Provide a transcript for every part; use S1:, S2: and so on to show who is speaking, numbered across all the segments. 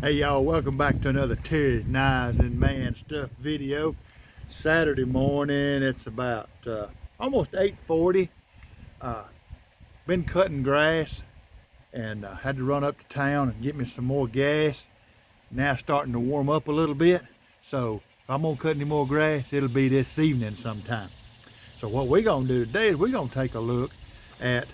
S1: Hey y'all, welcome back to another Terry's Knives and Man Stuff video. Saturday morning, it's about almost 8:40. Uh, been cutting grass and had to run up to town and get me some more gas. Now starting to warm up a little bit, so if I'm gonna cut any more grass, it'll be this evening sometime. So what we're gonna do today is we're gonna take a look at,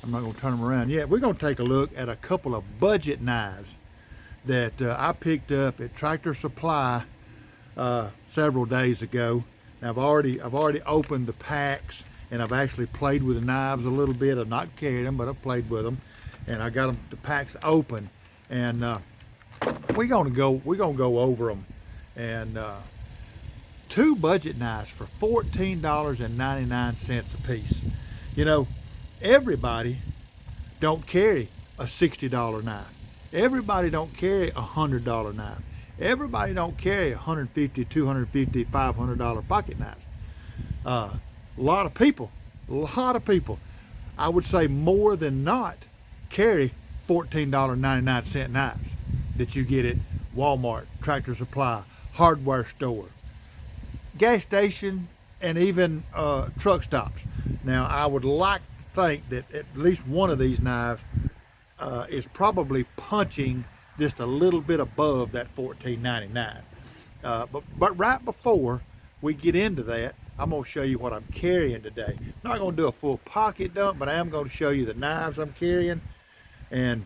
S1: I'm not gonna turn them around yet, we're gonna take a look at a couple of budget knives that I picked up at Tractor Supply several days ago. Now, I've already opened the packs, and I've actually played with the knives a little bit. I've not carried them, but I've played with them, and I got the packs open, and we're gonna go over them. And two budget knives for $14.99 a piece. You know, everybody don't carry a $60 knife. Everybody don't carry a $100 knife. Everybody don't carry $150, $250, $500 pocket knives. A lot of people, I would say more than not, carry $14.99 knives that you get at Walmart, Tractor Supply, hardware store, gas station, and even truck stops. Now, I would like to think that at least one of these knives is probably punching just a little bit above that $14.99. But right before we get into that, I'm going to show you what I'm carrying today. I'm not going to do a full pocket dump, but I am going to show you the knives I'm carrying and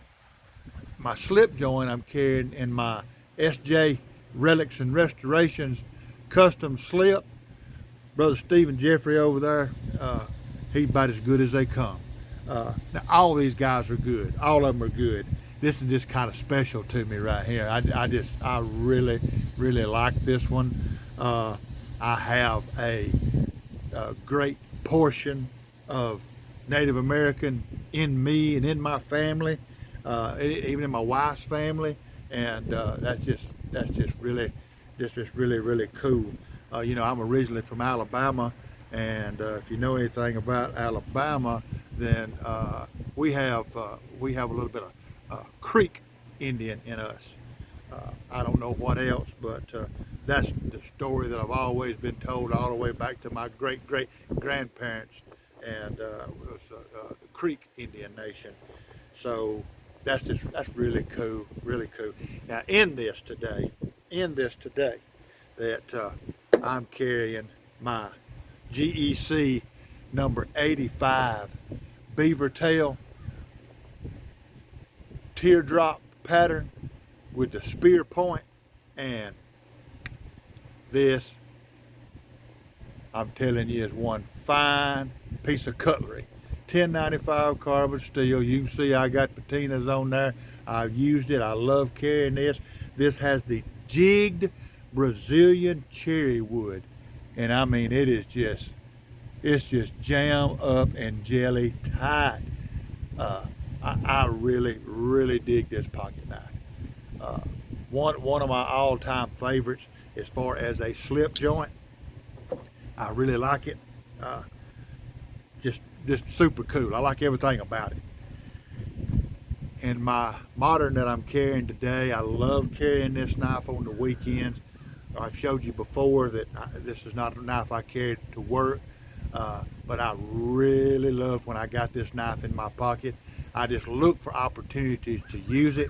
S1: my slip joint I'm carrying in my SJ Relics and Restorations custom slip. Brother Stephen Jeffrey over there, he's about as good as they come. Now all these guys are good. All of them are good. This is just kind of special to me right here. I really like this one. I have a great portion of Native American in me and in my family, even in my wife's family, and that's just really cool. You know, I'm originally from Alabama, and if you know anything about Alabama, then we have a little bit of Creek Indian in us. I don't know what else, but that's the story that I've always been told all the way back to my great grandparents, and it was the Creek Indian Nation. So that's really cool, Now in this today, that I'm carrying my GEC number 85 beaver tail teardrop pattern with the spear point, and this, I'm telling you, is one fine piece of cutlery. 1095 carbon steel. You can see I got patinas on there. I've used it. I love carrying this. This has the jigged Brazilian cherry wood, and I mean it's just jam up and jelly tight. I really dig this pocket knife. One of my all-time favorites as far as a slip joint. I really like it. Just super cool. I like everything about it. And my modern that I'm carrying today, I love carrying this knife on the weekends. I've showed you before that this is not a knife I carry to work, but I really love when I got this knife in my pocket. I just look for opportunities to use it,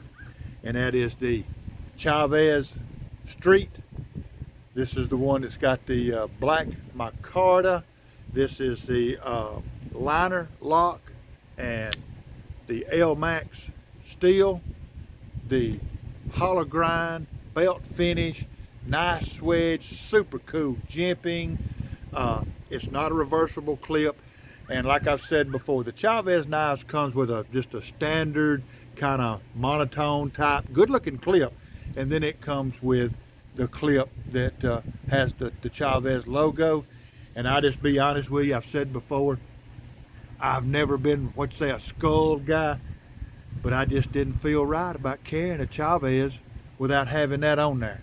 S1: and that is the Chavez Street. This is the one that's got the black micarta. This is the liner lock and the L-Max steel, the hollow grind, belt finish, nice swedge, super cool jimping. It's not a reversible clip, and like I've said before, the Chavez knives comes with just a standard kind of monotone type, good looking clip, and then it comes with the clip that has the Chavez logo. And I'll just be honest with you, I've said before, I've never been, a skull guy, but I just didn't feel right about carrying a Chavez without having that on there.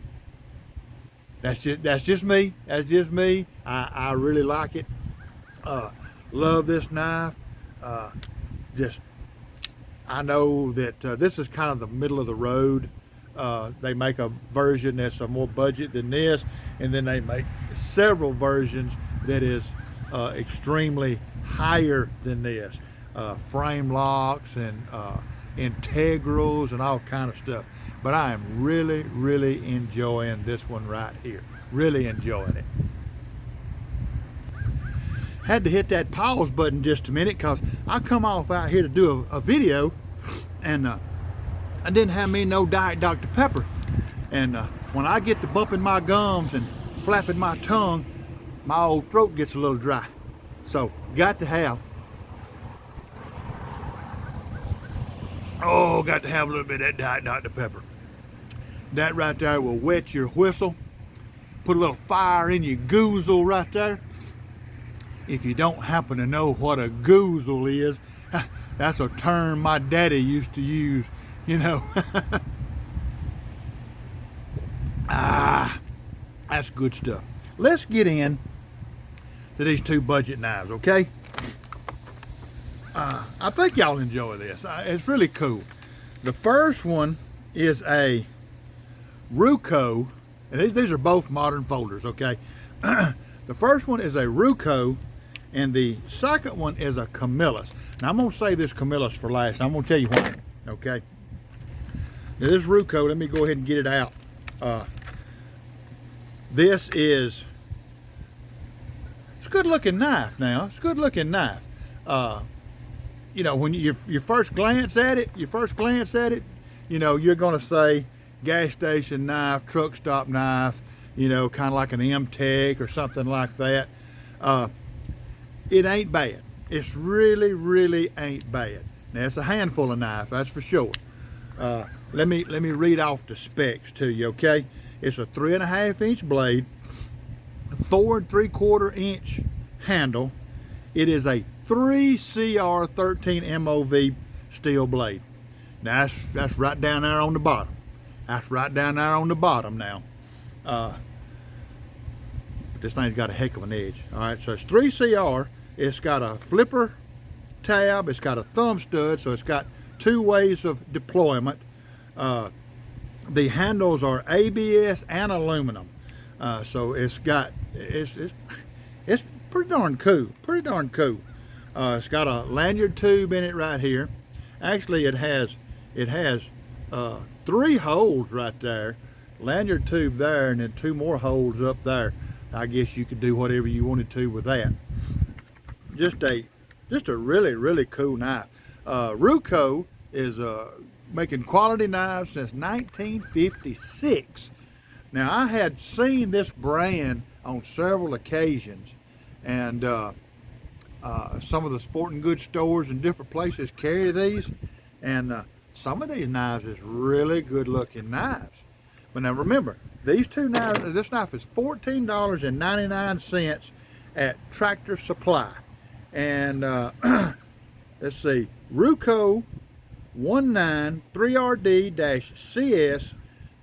S1: That's just me. I really like it. Love this knife. I know that this is kind of the middle of the road They make a version that's a more budget than this, and then they make several versions that is extremely higher than this. Frame locks and integrals and all kind of stuff. But I am really, really enjoying this one right here. Really enjoying it. Had to hit that pause button just a minute because I come off out here to do a video, and I didn't have me no Diet Dr. Pepper. And when I get to bumping my gums and flapping my tongue, my old throat gets a little dry. So got to have a little bit of that Diet Dr. Pepper. That right there will wet your whistle, put a little fire in your goozle right there. If you don't happen to know what a goozle is, that's a term my daddy used to use, you know. That's good stuff. Let's get in to these two budget knives, okay? I think y'all enjoy this. It's really cool. The first one is a Ruco, and these are both modern folders, okay? The first one is a Ruco, and the second one is a Camillus. Now I'm gonna save this Camillus for last. I'm gonna tell you why, okay? Now this Ruco, let me go ahead and get it out. This is, it's a good looking knife now. It's a good looking knife. You know, when you first glance at it, you know, you're gonna say gas station knife, truck stop knife, you know, kind of like an M-Tech or something like that. It ain't bad. It's really, really ain't bad. Now it's a handful of knife, that's for sure. Let me read off the specs to you, okay? It's a 3.5 inch blade, 4 3/4 inch handle. It is a 3CR 13 MOV steel blade. Now that's right down there on the bottom. That's right down there on the bottom now. But this thing's got a heck of an edge. All right, so it's 3CR. It's got a flipper tab. It's got a thumb stud, so it's got 2 ways of deployment. The handles are ABS and aluminum, so it's pretty darn cool. Pretty darn cool. It's got a lanyard tube in it right here. Actually, it has 3 holes right there. Lanyard tube there, and then 2 more holes up there. I guess you could do whatever you wanted to with that. Just a really, really cool knife. Ruco is making quality knives since 1956. Now I had seen this brand on several occasions, and some of the sporting goods stores and different places carry these, and some of these knives is really good looking knives. But now remember, these two knives, this knife is $14.99 at Tractor Supply. And let's see, Ruco 193RD-CS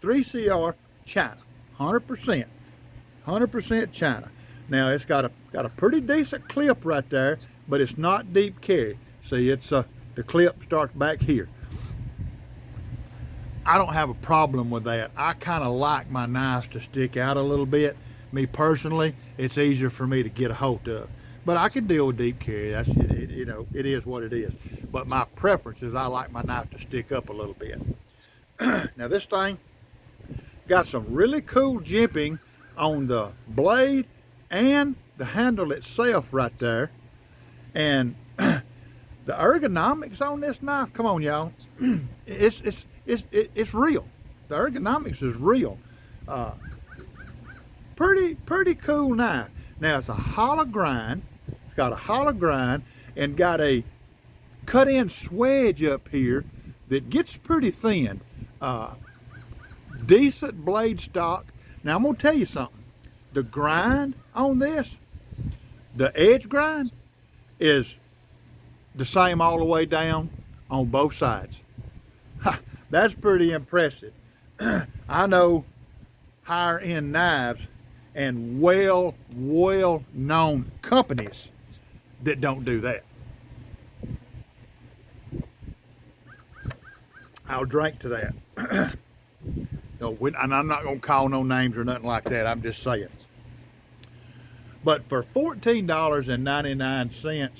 S1: 3CR China, 100% China. Now it's got a pretty decent clip right there, but it's not deep carry. See, it's the clip starts back here. I don't have a problem with that. I kind of like my knives to stick out a little bit. Me personally, it's easier for me to get a hold of. But I can deal with deep carry. That's you know, it is what it is. But my preference is I like my knife to stick up a little bit. Now this thing got some really cool jimping on the blade and the handle itself right there. And the ergonomics on this knife, come on y'all, it's real. The ergonomics is real. Pretty cool knife. Now it's a hollow grind. It's got a hollow grind and got a cut-in swedge up here that gets pretty thin. Decent blade stock. Now I'm gonna tell you something. The grind on this, the edge grind, is the same all the way down on both sides. That's pretty impressive. I know higher end knives and well known companies that don't do that. I'll drink to that. And I'm not gonna call no names or nothing like that. I'm just saying. But for $14.99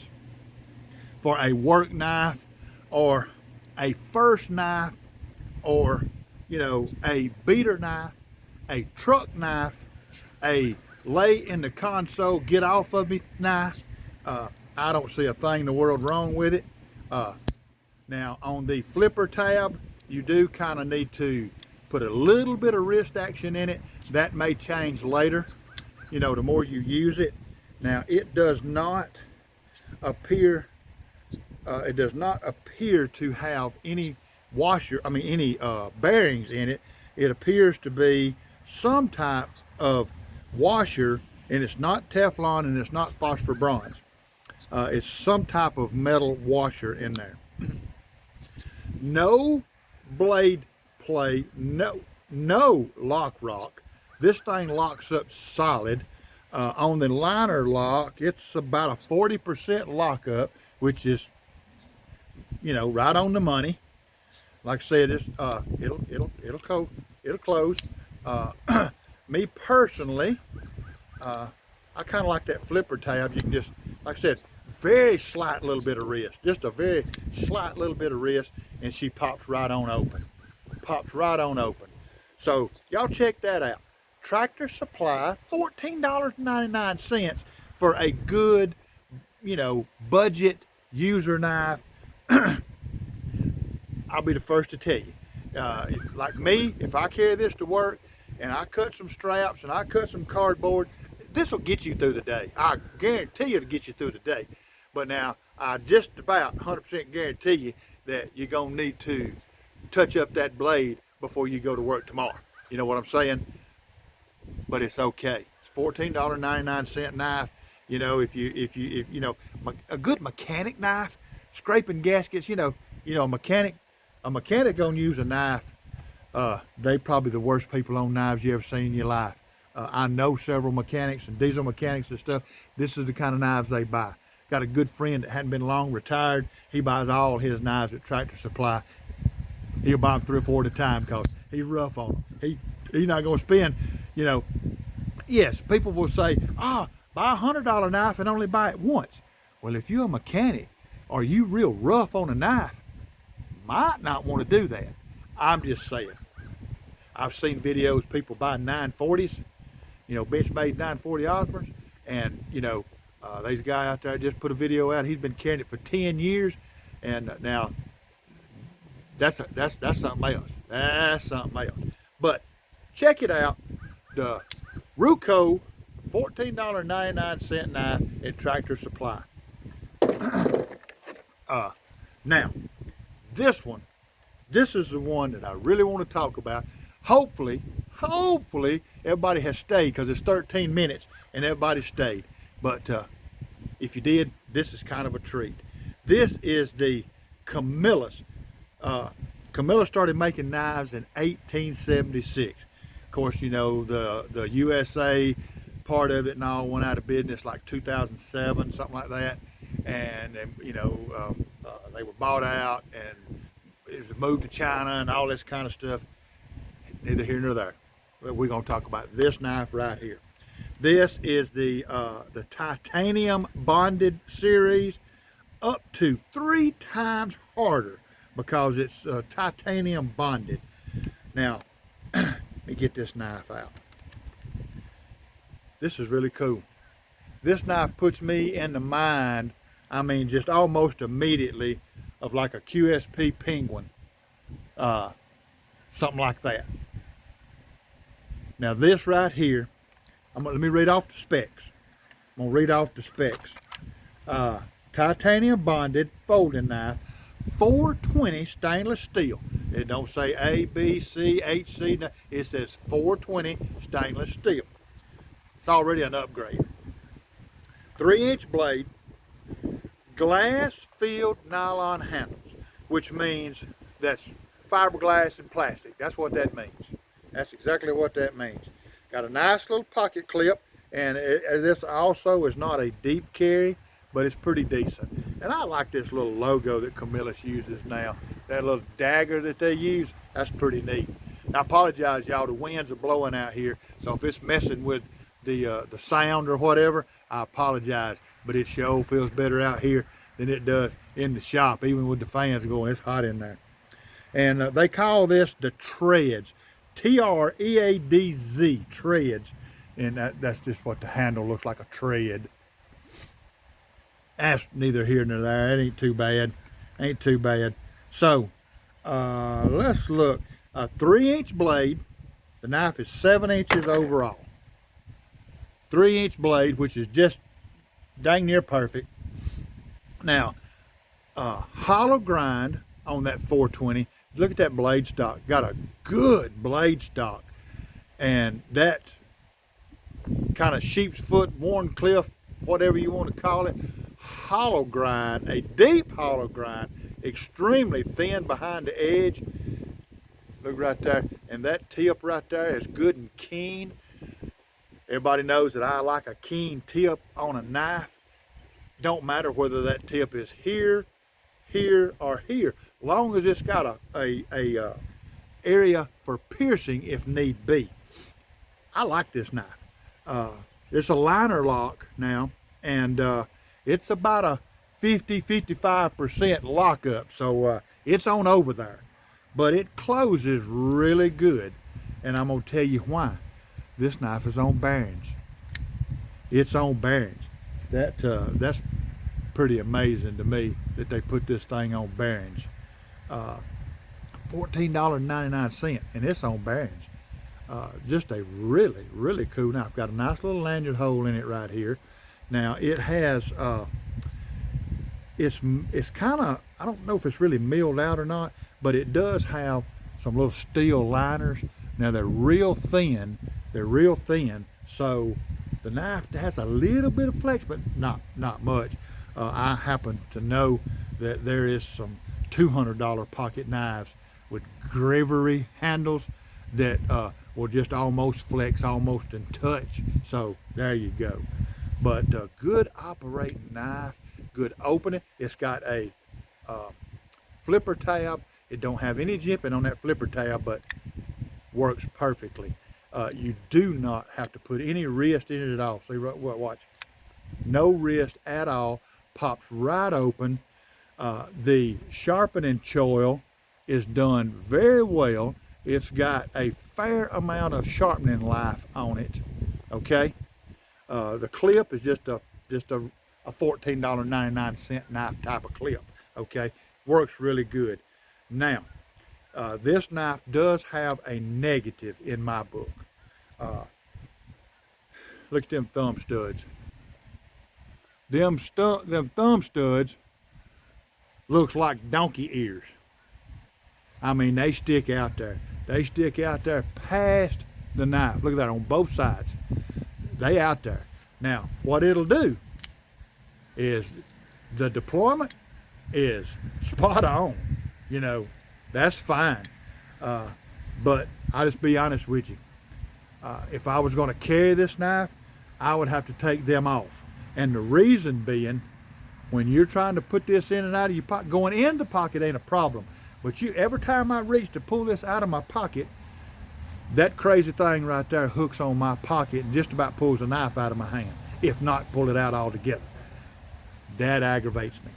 S1: for a work knife or a first knife or, you know, a beater knife, a truck knife, a lay in the console, get off of me knife, I don't see a thing in the world wrong with it. Now on the flipper tab, you do kind of need to put a little bit of wrist action in it. That may change later, you know, the more you use it. Now it does not appear to have any any bearings in it. It appears to be some type of washer, and it's not Teflon and it's not phosphor bronze. It's some type of metal washer in there. No blade play, no lock rock. This thing locks up solid. On the liner lock, it's about a 40% lockup, which is, you know, right on the money. Like I said, it's it'll close. Me personally, I kind of like that flipper tab. You can just, like I said, very slight little bit of wrist, just a very slight little bit of wrist, and she pops right on open. Pops right on open. So y'all check that out. Tractor Supply, $14.99 for a good, you know, budget user knife. I'll be the first to tell you. Like me, if I carry this to work and I cut some straps and I cut some cardboard, this will get you through the day. I guarantee you it'll get you through the day. But now, I just about 100% guarantee you that you're going to need to touch up that blade before you go to work tomorrow. You know what I'm saying? But it's okay. It's $14.99 knife. You know, if you know, a good mechanic knife, scraping gaskets, you know, a mechanic gonna use a knife. They probably the worst people on knives you ever seen in your life. I know several mechanics and diesel mechanics and stuff. This is the kind of knives they buy. Got a good friend that hadn't been long retired. He buys all his knives at Tractor Supply. He'll buy them 3 or 4 at a time because he's rough on them. He's not gonna spend, you know. Yes, people will say, buy a $100 knife and only buy it once. Well, if you're a mechanic or you real rough on a knife, might not want to do that. I'm just saying. I've seen videos people buy 940s, you know, Benchmade 940 Osmonds, and you know, there's a guy out there just put a video out. He's been carrying it for 10 years, and now that's something else. That's something else. But check it out, the Ruco $14.99 knife at Tractor Supply. Now, this is the one that I really want to talk about. Hopefully everybody has stayed, because it's 13 minutes and everybody stayed. But if you did, this is kind of a treat. This is the Camillus. Camillus started making knives in 1876. Of course, you know, the USA part of it and all went out of business like 2007, something like that. And you know, they were bought out and it was moved to China and all this kind of stuff. Neither here nor there. But we're going to talk about this knife right here. This is the titanium bonded series, up to 3 times harder because it's titanium bonded. Now, let me get this knife out. This is really cool. This knife puts me in the mind, I mean, just almost immediately, of like a QSP Penguin, something like that. Now this right here, let me read off the specs. I'm gonna read off the specs. Titanium bonded folding knife, 420 stainless steel. It don't say A, B, C, HC. It says 420 stainless steel. It's already an upgrade. 3-inch blade, glass-filled nylon handles, which means that's fiberglass and plastic. That's what that means. That's exactly what that means. Got a nice little pocket clip, and this also is not a deep carry, but it's pretty decent. And I like this little logo that Camillus uses now. That little dagger that they use, that's pretty neat. I apologize, y'all. The winds are blowing out here, so if it's messing with the sound or whatever, I apologize. But it sure feels better out here than it does in the shop, even with the fans going. It's hot in there. And they call this the treads, T-R-E-A-D-Z, treads. And that's just what the handle looks like, a tread. That's neither here nor there. It ain't too bad. Ain't too bad. So let's look. A 3-inch blade. The knife is 7 inches overall. 3-inch blade, which is just dang near perfect. Now, hollow grind on that 420. Look at that blade stock. Got a good blade stock. And that kind of sheep's foot, worn cliff, whatever you want to call it, hollow grind, a deep hollow grind, extremely thin behind the edge. Look right there. And that tip right there is good and keen. Everybody knows that I like a keen tip on a knife. Don't matter whether that tip is here, here, or here. Long as it's got a area for piercing if need be. I like this knife. It's a liner lock now, and it's about a 50-55% lockup, so it's on over there. But it closes really good, and I'm gonna tell you why. This knife is on bearings. It's on bearings. That's pretty amazing to me that they put this thing on bearings. $14.99, and it's on bearings. Just a really, really cool knife. Got a nice little lanyard hole in it right here. Now it has, it's kind of, I don't know if it's really milled out or not, but it does have some little steel liners. Now they're real thin. They're real thin. So the knife has a little bit of flex, but not much. I happen to know that there is some $200 pocket knives with gravery handles that will just almost flex, almost in touch. So there you go. But good operating knife, good opening. It's got a flipper tab. It don't have any jimping on that flipper tab, but works perfectly. You do not have to put any wrist in it at all. See, watch. No wrist at all. Pops right open. The sharpening choil is done very well. It's got a fair amount of sharpening life on it. Okay. The clip is just a $14.99 knife type of clip. Okay. Works really good. Now, this knife does have a negative in my book. Look at them thumb studs. Them thumb studs looks like donkey ears. I mean, they stick out there. They stick out there past the knife. Look at that on both sides. They out there. Now, what it'll do is the deployment is spot on. You know, that's fine. But I'll just be honest with you. If I was going to carry this knife, I would have to take them off. And the reason being, when you're trying to put this in and out of your pocket, going in the pocket ain't a problem. But every time I reach to pull this out of my pocket, that crazy thing right there hooks on my pocket and just about pulls the knife out of my hand, if not pull it out altogether. That aggravates me.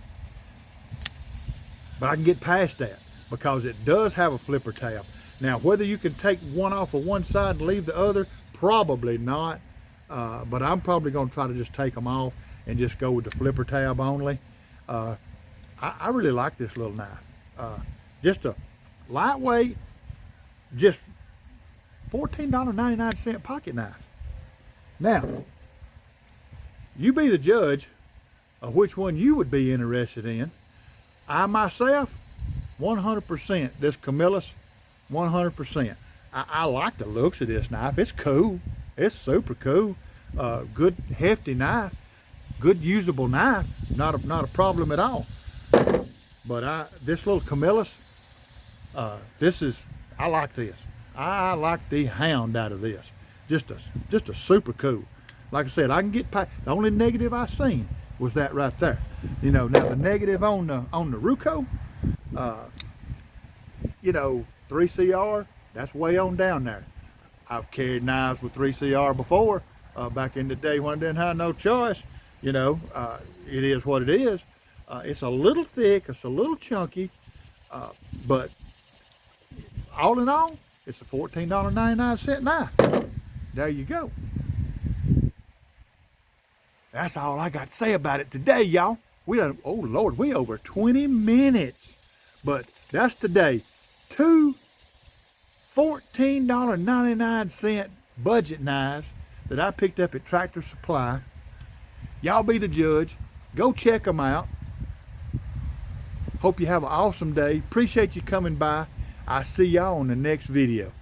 S1: But I can get past that because it does have a flipper tab. Now, whether you can take one off of one side and leave the other, probably not. But I'm probably going to try to just take them off and just go with the flipper tab only. I really like this little knife. Just a lightweight, just $14.99 pocket knife. Now, you be the judge of which one you would be interested in. I myself, 100%, this Camillus, 100%. I like the looks of this knife. It's cool. It's super cool. Good hefty knife. Good usable knife. Not a problem at all. But this little Camillus, I like this. I like the hound out of this. Just a super cool. Like I said, I can get past. The only negative I seen was that right there. You know, now the negative on the Ruco, you know, 3CR, That's way on down there. I've carried knives with 3CR before, back in the day when I didn't have no choice. You know, it is what it is. It's a little thick, it's a little chunky, but all in all, it's a $14.99 knife. There you go. That's all I got to say about it today, y'all. We done, oh Lord, we over 20 minutes. But that's today. Two $14.99 budget knives that I picked up at Tractor Supply. Y'all be the judge. Go check them out. Hope you have an awesome day. Appreciate you coming by. I'll see y'all on the next video.